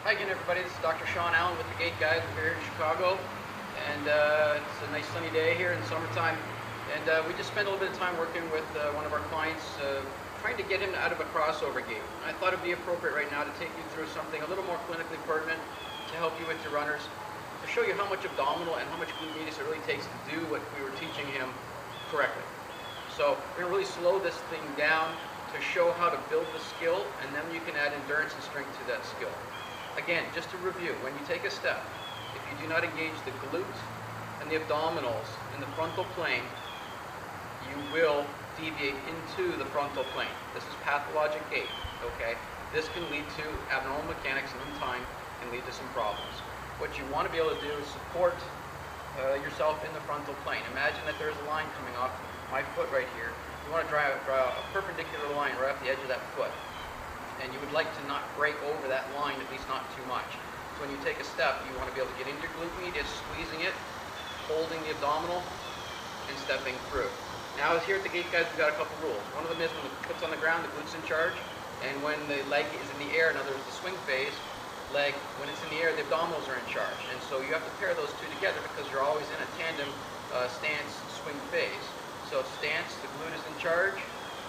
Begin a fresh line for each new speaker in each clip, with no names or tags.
Hi again, everybody. This is Dr. Shawn with the Gait guys. We're here in Chicago, and it's a nice sunny day here in summertime. And we just spent a little bit of time working with one of our clients, trying to get him out of a crossover gait. I thought it'd be appropriate right now to take you through something a little more clinically pertinent to help you with your runners, to show you how much abdominal and how much glute medius it really takes to do what we were teaching him correctly. So we're going to really slow this thing down to show how to build the skill, and then you can add endurance and strength to that skill. Again, just to review, when you take a step, if you do not engage the glutes and the abdominals in the frontal plane, you will deviate into the frontal plane. This is pathologic gait, okay? This can lead to abnormal mechanics, and in time can lead to some problems. What you want to be able to do is support yourself in the frontal plane. Imagine that there's a line coming off my foot right here. You want to draw a perpendicular line right off the edge of that foot. And you would like to not break over that line, at least not too much. So when you take a step, you want to be able to get into your glute medius, squeezing it, holding the abdominal, and stepping through. Now, here at the Gait guys, we've got a couple rules. One of them is when the foot's on the ground, the glute's in charge. And when the leg is in the air, in other words, the swing phase, leg, when it's in the air, the abdominals are in charge. And so you have to pair those two together because you're always in a tandem stance swing phase. So stance, the glute is in charge.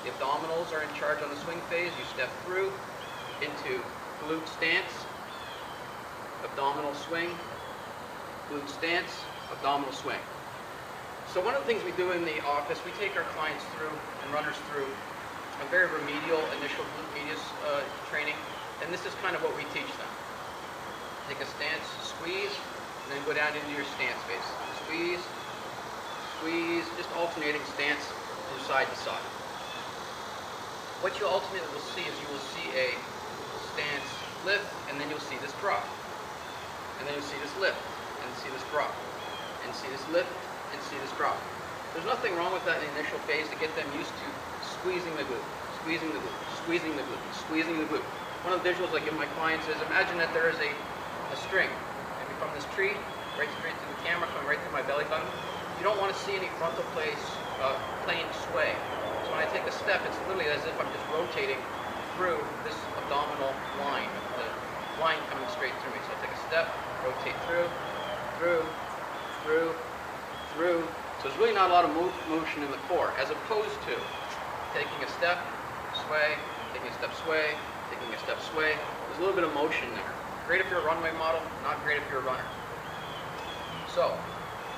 The abdominals are in charge on the swing phase. You step through into glute stance, abdominal swing, glute stance, abdominal swing. So one of the things we do in the office, we take our clients through and runners through a very remedial initial glute medius training, and this is kind of what we teach them. Take a stance, squeeze, and then go down into your stance phase. Squeeze, squeeze, just alternating stance from side to side. What you ultimately will see is you will see a stance lift, and then you'll see this drop. And then you'll see this lift, and see this drop. And see this lift, and see this drop. There's nothing wrong with that in the initial phase to get them used to squeezing the glute, squeezing the glute, squeezing the glute, squeezing the glute. One of the visuals I give my clients is, imagine that there is a string, maybe from this tree, right straight to the camera, coming right through my belly button. You don't want to see any frontal plane sway. So when I take a step, it's literally as if I'm just rotating through this abdominal line, the line coming straight through me. So I take a step, rotate through, through, through, through. So there's really not a lot of motion in the core, as opposed to taking a step, sway, taking a step, sway, taking a step, sway. There's a little bit of motion there. Great if you're a runway model, not great if you're a runner. So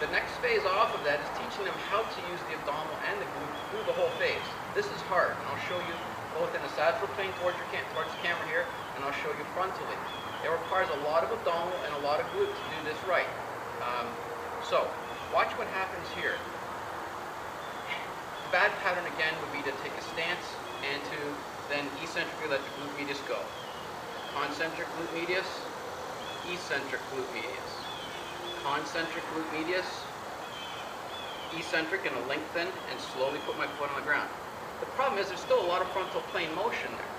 the next phase off of that is teaching them how to use the abdominal and the glute through the whole phase. This is hard, and I'll show you both in the sagittal plane towards the camera here, and I'll show you frontally. It requires a lot of abdominal and a lot of glute to do this right. So watch what happens here. The bad pattern again would be to take a stance and to then eccentrically let the glute medius go. Concentric glute medius, eccentric glute medius. Concentric glute medius, eccentric, and a lengthen, and slowly put my foot on the ground. The problem is there's still a lot of frontal plane motion there.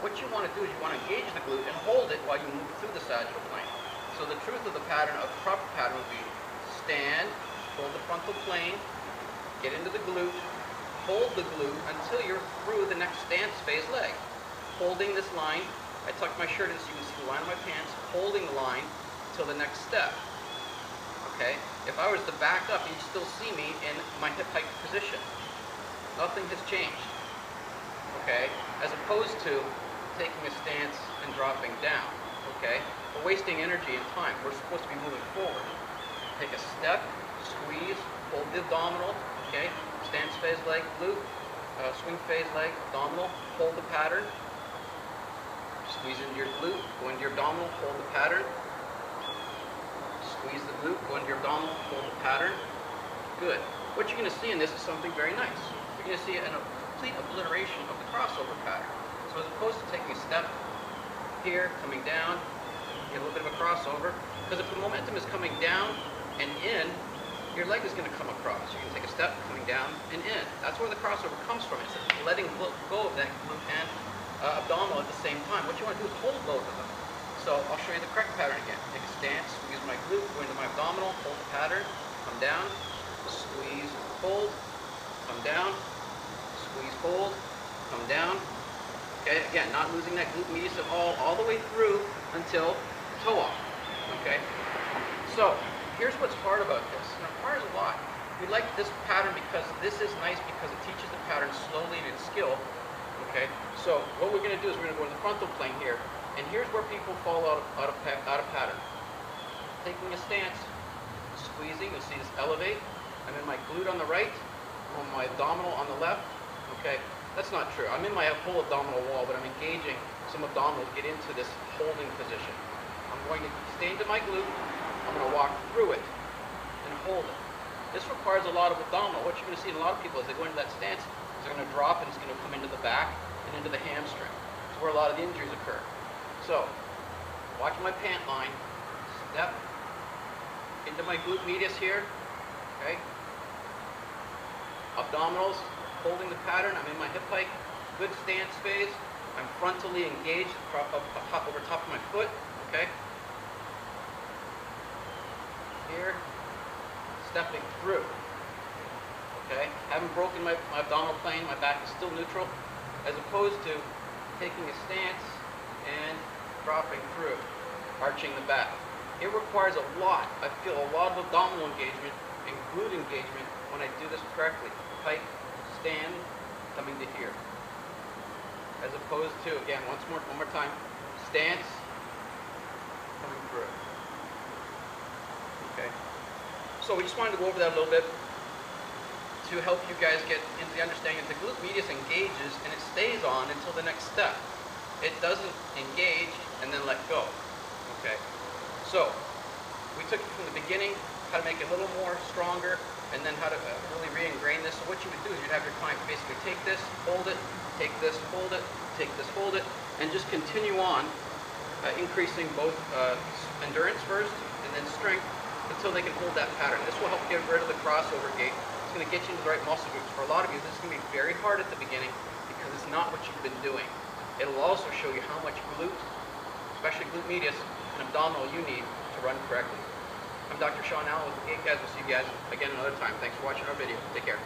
What you want to do is you want to engage the glute and hold it while you move through the sagittal plane. So the truth of the pattern, of the proper pattern would be stand, hold the frontal plane, get into the glute, hold the glute until you're through the next stance phase leg. Holding this line, I tuck my shirt in so you can see the line of my pants, holding the line until the next step. Okay? If I was to back up, you'd still see me in my hip height position. Nothing has changed. Okay? As opposed to taking a stance and dropping down. Okay? We're wasting energy and time. We're supposed to be moving forward. Take a step, squeeze, hold the abdominal. Okay? Stance phase leg, glute, swing phase leg, abdominal, hold the pattern. Squeeze into your glute, go into your abdominal, hold the pattern. Squeeze the glute, go into your abdominal, hold the pattern. Good. What you're going to see in this is something very nice. You're going to see a complete obliteration of the crossover pattern. So as opposed to taking a step here, coming down, you get a little bit of a crossover. Because if the momentum is coming down and in, your leg is going to come across. You can take a step, coming down and in. That's where the crossover comes from. It's letting go of that glute and abdominal at the same time. What you want to do is hold both of them. So I'll show you the correct pattern again. Take a stance, squeeze my glute, go into my abdominal, hold the pattern, come down, squeeze, hold, come down, squeeze, hold, come down. Okay, again, not losing that glute medius at all the way through until toe off. Okay, so here's what's hard about this. And it requires a lot. We like this pattern because this is nice because it teaches the pattern slowly and in skill. Okay, so what we're going to do is we're going to go to the frontal plane here, and here's where people fall out of pattern. Taking a stance, squeezing. You'll see this elevate. I'm in my glute on the right. I'm on my abdominal on the left. Okay, that's not true. I'm in my whole abdominal wall, but I'm engaging some abdominals to get into this holding position. I'm going to stay into my glute. I'm going to walk through it and hold it. This requires a lot of abdominal. What you're going to see in a lot of people as they go into that stance is they're going to drop and it's going to come into the back and into the hamstring. It's where a lot of the injuries occur. So, watch my pant line. Step into my glute medius here. Okay. Abdominals, holding the pattern. I'm in my hip hike. Good stance phase. I'm frontally engaged over top of my foot. Okay. Here, stepping through. Okay. Haven't broken my abdominal plane. My back is still neutral, as opposed to taking a stance and dropping through, arching the back. It requires a lot. I feel a lot of abdominal engagement and glute engagement when I do this correctly. Hike, stand, coming to here. As opposed to, again, one more time, stance, coming through. Okay. So we just wanted to go over that a little bit to help you guys get into the understanding that the glute medius engages and it stays on until the next step. It doesn't engage and then let go. Okay. So, we took it from the beginning, how to make it a little more stronger, and then how to really re-ingrain this. So what you would do is you'd have your client basically take this, hold it, take this, hold it, take this, hold it, and just continue on increasing both endurance first and then strength until they can hold that pattern. This will help get rid of the crossover gait. It's going to get you into the right muscle groups. For a lot of you, this is going to be very hard at the beginning because it's not what you've been doing. It'll also show you how much glute, especially glute medius, and abdominal you need to run correctly. I'm Dr. Shawn with the Gait guys. We'll see you guys again another time. Thanks for watching our video. Take care.